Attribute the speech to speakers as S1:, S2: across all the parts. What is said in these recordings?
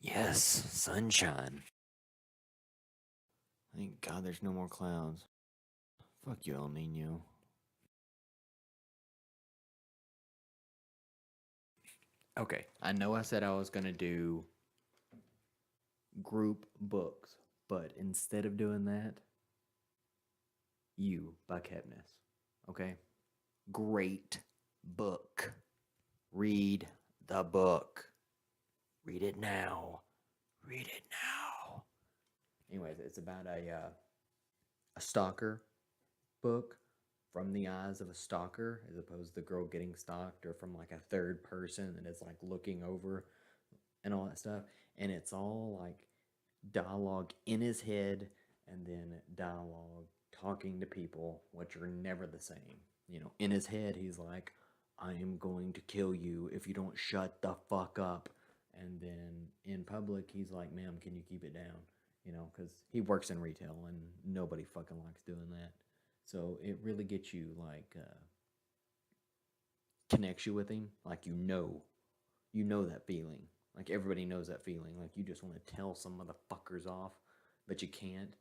S1: Yes, sunshine. Thank God there's no more clouds. Fuck you, El Nino. Okay, I know I said I was gonna do group books, but instead of doing that, You by Kepnes. Okay? Great book. Read the book. Read it now. Read it now. Anyways, it's about a stalker book from the eyes of a stalker as opposed to the girl getting stalked, or from like a third person that is like looking over and all that stuff. And it's all like dialogue in his head and then dialogue talking to people, which are never the same. You know, in his head, he's like, I am going to kill you if you don't shut the fuck up. And then in public, he's like, ma'am, can you keep it down? You know, because he works in retail and nobody fucking likes doing that. So it really gets you like, connects you with him. Like, you know that feeling. Like everybody knows that feeling. Like you just want to tell some motherfuckers off, but you can't.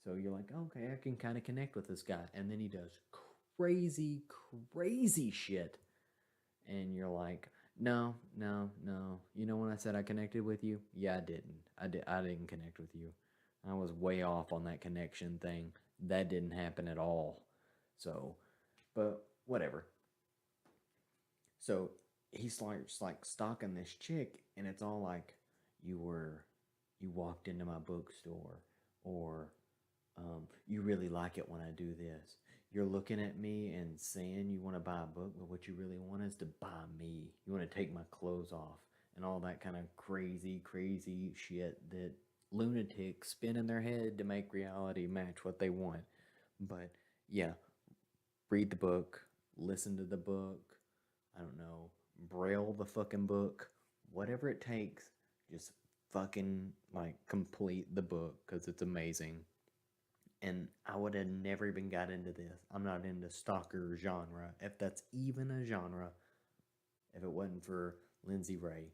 S1: So you're like, okay, I can kind of connect with this guy. And then he does crazy, crazy shit. And you're like, no, no, no. You know when I said I connected with you? Yeah, I didn't. I didn't connect with you. I was way off on that connection thing. That didn't happen at all. So, but whatever. So he starts like stalking this chick, and it's all like, you were, you walked into my bookstore, or you really like it when I do this. You're looking at me and saying you want to buy a book, but what you really want is to buy me. You want to take my clothes off, and all that kind of crazy, crazy shit that lunatics spin in their head to make reality match what they want. But yeah, read the book, listen to the book, I don't know, braille the fucking book, whatever it takes, just fucking like complete the book because it's amazing. And I would have never even got into this. I'm not into stalker genre, if that's even a genre, if it wasn't for Lindsay Ray.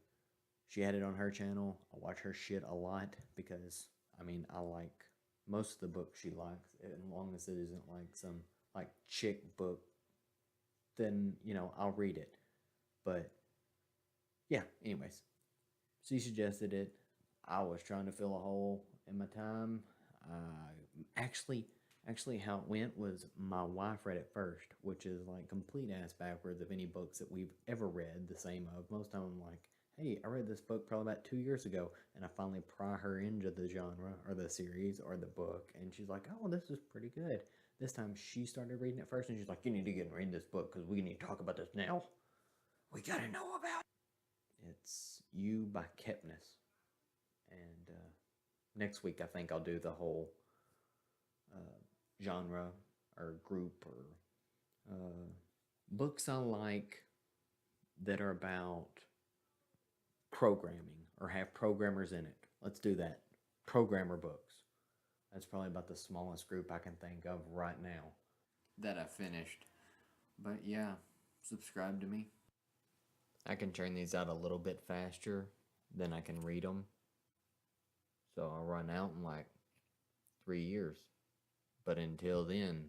S1: She had it on her channel. I watch her shit a lot because, I mean, I like most of the books she likes, as long as it isn't like some like chick book, then, you know, I'll read it. But yeah, anyways, she suggested it. I was trying to fill a hole in my time. Actually, how it went was my wife read it first, which is like complete ass backwards of any books that we've ever read the same of. Most of them, like, hey, I read this book probably about 2 years ago, and I finally pry her into the genre or the series or the book, and she's like, oh, this is pretty good. This time she started reading it first, and she's like, you need to get and read this book because we need to talk about this now. We gotta know about it. It's You by Kepnes. And next week, I think I'll do the whole genre or group or books I like that are about programming or have programmers in it. Let's do that. Programmer books. That's probably about the smallest group I can think of right now that I finished. But yeah, subscribe to me. I can turn these out a little bit faster than I can read them. So I'll run out in like 3 years. But until then,